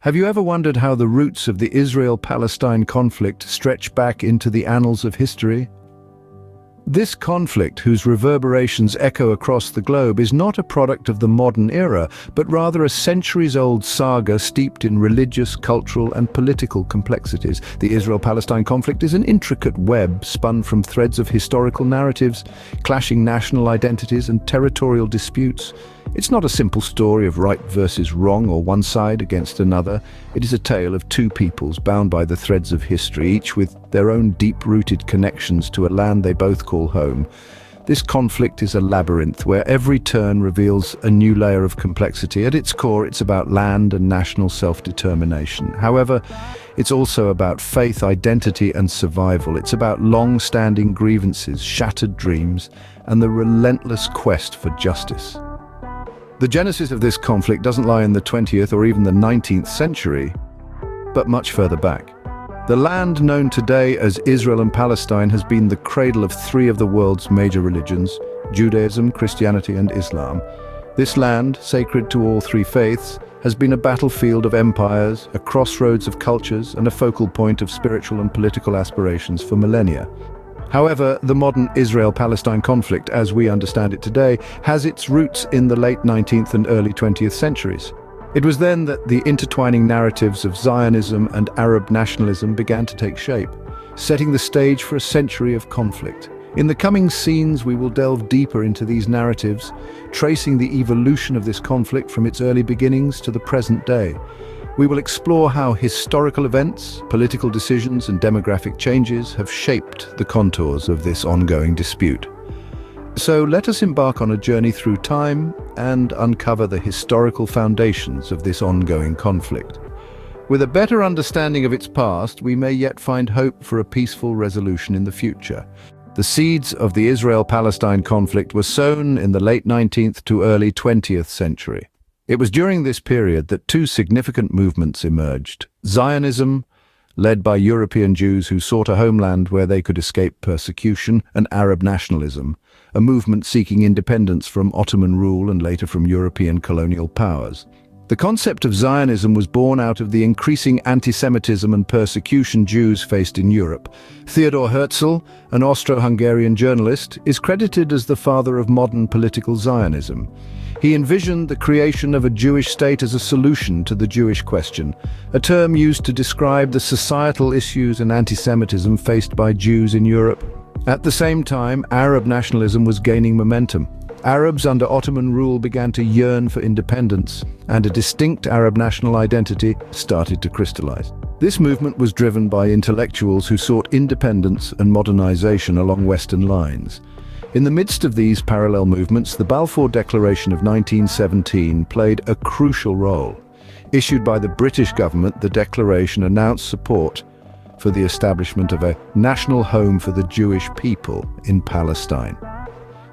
Have you ever wondered how the roots of the Israel-Palestine conflict stretch back into the annals of history? This conflict, whose reverberations echo across the globe, is not a product of the modern era, but rather a centuries-old saga steeped in religious, cultural, and political complexities. The Israel-Palestine conflict is an intricate web spun from threads of historical narratives, clashing national identities, and territorial disputes. It's not a simple story of right versus wrong or one side against another. It is a tale of two peoples bound by the threads of history, each with their own deep-rooted connections to a land they both call home. This conflict is a labyrinth where every turn reveals a new layer of complexity. At its core, it's about land and national self-determination. However, it's also about faith, identity, and survival. It's about long-standing grievances, shattered dreams, and the relentless quest for justice. The genesis of this conflict doesn't lie in the 20th or even the 19th century, but much further back. The land known today as Israel and Palestine has been the cradle of three of the world's major religions: Judaism, Christianity, and Islam. This land, sacred to all three faiths, has been a battlefield of empires, a crossroads of cultures, and a focal point of spiritual and political aspirations for millennia. However, the modern Israel-Palestine conflict, as we understand it today, has its roots in the late 19th and early 20th centuries. It was then that the intertwining narratives of Zionism and Arab nationalism began to take shape, setting the stage for a century of conflict. In the coming scenes, we will delve deeper into these narratives, tracing the evolution of this conflict from its early beginnings to the present day. We will explore how historical events, political decisions, and demographic changes have shaped the contours of this ongoing dispute. So let us embark on a journey through time and uncover the historical foundations of this ongoing conflict. With a better understanding of its past, we may yet find hope for a peaceful resolution in the future. The seeds of the Israel-Palestine conflict were sown in the late 19th to early 20th century. It was during this period that two significant movements emerged: Zionism, led by European Jews who sought a homeland where they could escape persecution, and Arab nationalism, a movement seeking independence from Ottoman rule and later from European colonial powers. The concept of Zionism was born out of the increasing anti-Semitism and persecution Jews faced in Europe. Theodor Herzl, an Austro-Hungarian journalist, is credited as the father of modern political Zionism. He envisioned the creation of a Jewish state as a solution to the Jewish question, a term used to describe the societal issues and anti-Semitism faced by Jews in Europe. At the same time, Arab nationalism was gaining momentum. Arabs under Ottoman rule began to yearn for independence, and a distinct Arab national identity started to crystallize. This movement was driven by intellectuals who sought independence and modernization along Western lines. In the midst of these parallel movements, the Balfour Declaration of 1917 played a crucial role. Issued by the British government, the declaration announced support for the establishment of a national home for the Jewish people in Palestine.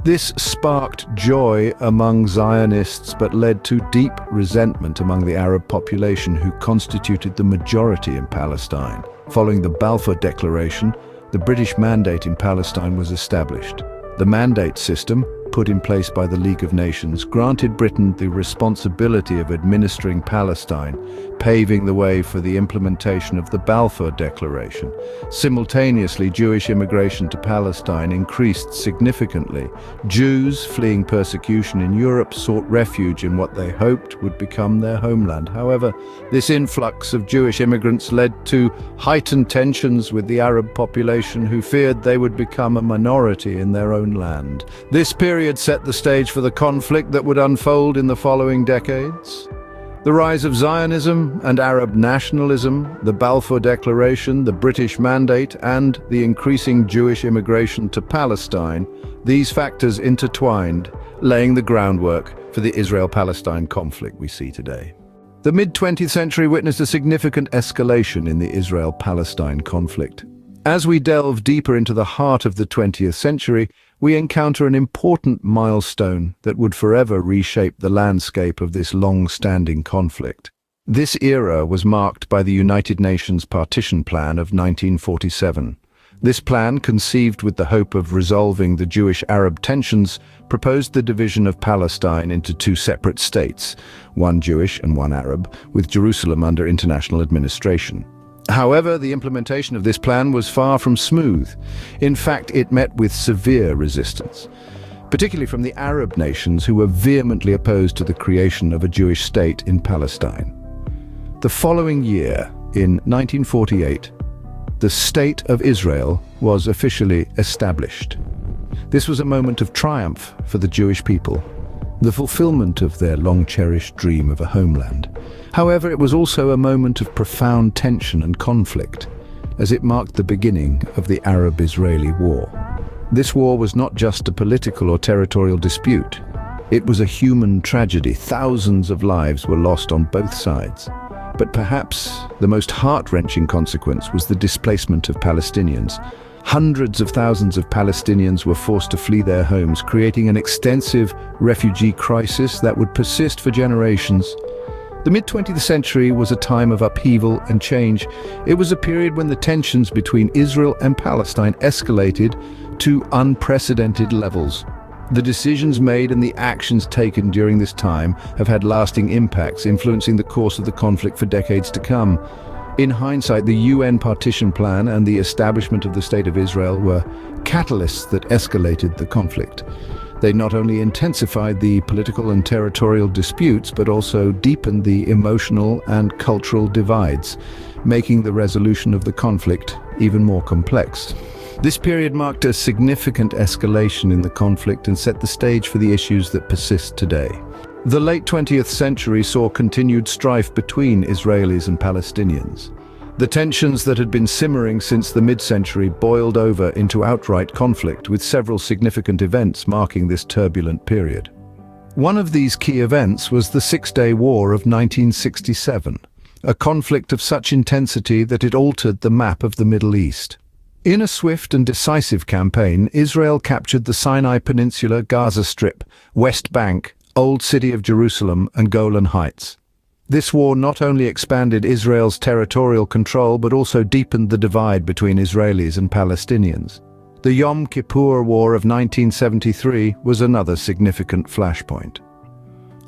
This sparked joy among Zionists but led to deep resentment among the Arab population, who constituted the majority in Palestine. Following the Balfour Declaration, the British mandate in Palestine was established. The mandate system, put in place by the League of Nations, granted Britain the responsibility of administering Palestine, paving the way for the implementation of the Balfour Declaration. Simultaneously, Jewish immigration to Palestine increased significantly. Jews fleeing persecution in Europe sought refuge in what they hoped would become their homeland. However, this influx of Jewish immigrants led to heightened tensions with the Arab population, who feared they would become a minority in their own land. This period set the stage for the conflict that would unfold in the following decades. The rise of Zionism and Arab nationalism, the Balfour Declaration, the British Mandate, and the increasing Jewish immigration to Palestine, these factors intertwined, laying the groundwork for the Israel-Palestine conflict we see today. The mid-20th century witnessed a significant escalation in the Israel-Palestine conflict. As we delve deeper into the heart of the 20th century, we encounter an important milestone that would forever reshape the landscape of this long-standing conflict. This era was marked by the United Nations Partition Plan of 1947. This plan, conceived with the hope of resolving the Jewish-Arab tensions, proposed the division of Palestine into two separate states, one Jewish and one Arab, with Jerusalem under international administration. However, the implementation of this plan was far from smooth. In fact, it met with severe resistance, particularly from the Arab nations who were vehemently opposed to the creation of a Jewish state in Palestine. The following year, in 1948, the State of Israel was officially established. This was a moment of triumph for the Jewish people, the fulfillment of their long-cherished dream of a homeland. However, it was also a moment of profound tension and conflict, as it marked the beginning of the Arab-Israeli War. This war was not just a political or territorial dispute. It was a human tragedy. Thousands of lives were lost on both sides. But perhaps the most heart-wrenching consequence was the displacement of Palestinians. Hundreds of thousands of Palestinians were forced to flee their homes, creating an extensive refugee crisis that would persist for generations. The mid-20th century was a time of upheaval and change. It was a period when the tensions between Israel and Palestine escalated to unprecedented levels. The decisions made and the actions taken during this time have had lasting impacts, influencing the course of the conflict for decades to come. In hindsight, the UN partition plan and the establishment of the State of Israel were catalysts that escalated the conflict. They not only intensified the political and territorial disputes, but also deepened the emotional and cultural divides, making the resolution of the conflict even more complex. This period marked a significant escalation in the conflict and set the stage for the issues that persist today. The late 20th century saw continued strife between Israelis and Palestinians. The tensions that had been simmering since the mid-century boiled over into outright conflict, with several significant events marking this turbulent period. One of these key events was the Six-Day War of 1967, a conflict of such intensity that it altered the map of the Middle East. In a swift and decisive campaign, Israel captured the Sinai Peninsula, Gaza Strip, West Bank, Old City of Jerusalem, and Golan Heights. This war not only expanded Israel's territorial control but also deepened the divide between Israelis and Palestinians. The Yom Kippur War of 1973 was another significant flashpoint.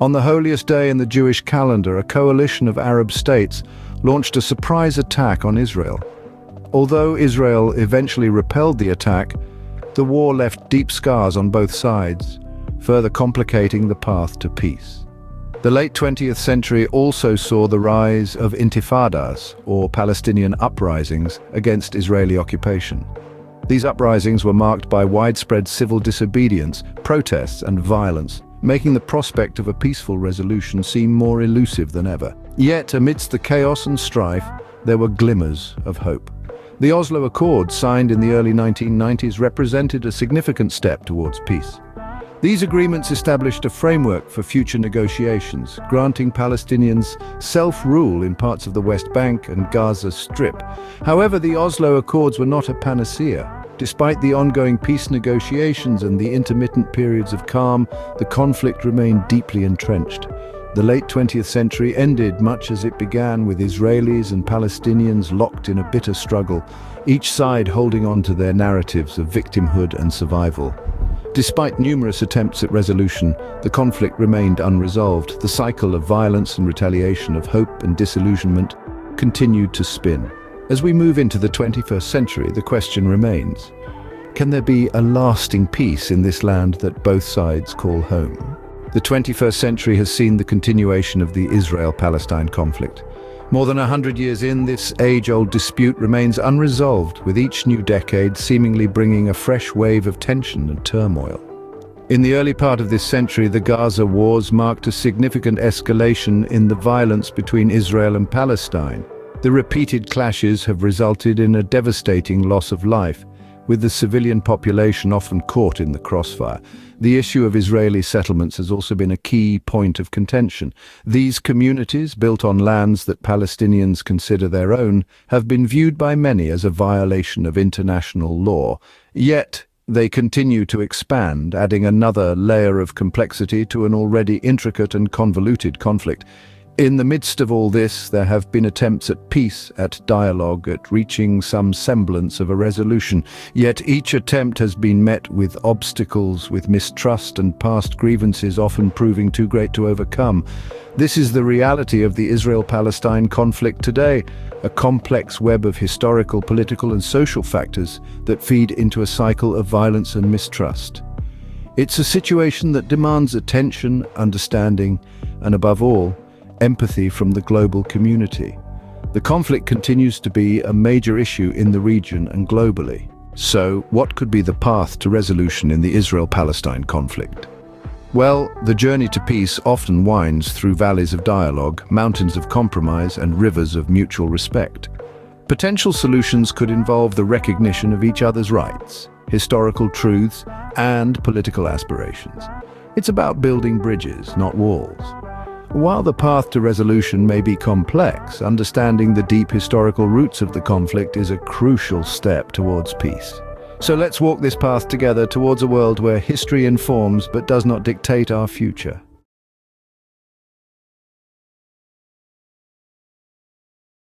On the holiest day in the Jewish calendar, a coalition of Arab states launched a surprise attack on Israel. Although Israel eventually repelled the attack, the war left deep scars on both sides, further complicating the path to peace. The late 20th century also saw the rise of intifadas, or Palestinian uprisings, against Israeli occupation. These uprisings were marked by widespread civil disobedience, protests, and violence, making the prospect of a peaceful resolution seem more elusive than ever. Yet, amidst the chaos and strife, there were glimmers of hope. The Oslo Accords, signed in the early 1990s, represented a significant step towards peace. These agreements established a framework for future negotiations, granting Palestinians self-rule in parts of the West Bank and Gaza Strip. However, the Oslo Accords were not a panacea. Despite the ongoing peace negotiations and the intermittent periods of calm, the conflict remained deeply entrenched. The late 20th century ended much as it began, with Israelis and Palestinians locked in a bitter struggle, each side holding on to their narratives of victimhood and survival. Despite numerous attempts at resolution, the conflict remained unresolved. The cycle of violence and retaliation, of hope and disillusionment, continued to spin. As we move into the 21st century, the question remains: can there be a lasting peace in this land that both sides call home? The 21st century has seen the continuation of the Israel-Palestine conflict. More than 100 years in, this age-old dispute remains unresolved, with each new decade seemingly bringing a fresh wave of tension and turmoil. In the early part of this century, the Gaza wars marked a significant escalation in the violence between Israel and Palestine. The repeated clashes have resulted in a devastating loss of life, with the civilian population often caught in the crossfire. The issue of Israeli settlements has also been a key point of contention. These communities, built on lands that Palestinians consider their own, have been viewed by many as a violation of international law. Yet, they continue to expand, adding another layer of complexity to an already intricate and convoluted conflict. In the midst of all this, there have been attempts at peace, at dialogue, at reaching some semblance of a resolution. Yet each attempt has been met with obstacles, with mistrust and past grievances often proving too great to overcome. This is the reality of the Israel-Palestine conflict today, a complex web of historical, political and social factors that feed into a cycle of violence and mistrust. It's a situation that demands attention, understanding, and above all, empathy from the global community. The conflict continues to be a major issue in the region and globally. So, what could be the path to resolution in the Israel-Palestine conflict? Well, the journey to peace often winds through valleys of dialogue, mountains of compromise, and rivers of mutual respect. Potential solutions could involve the recognition of each other's rights, historical truths, and political aspirations. It's about building bridges, not walls. While the path to resolution may be complex, understanding the deep historical roots of the conflict is a crucial step towards peace. So let's walk this path together towards a world where history informs but does not dictate our future.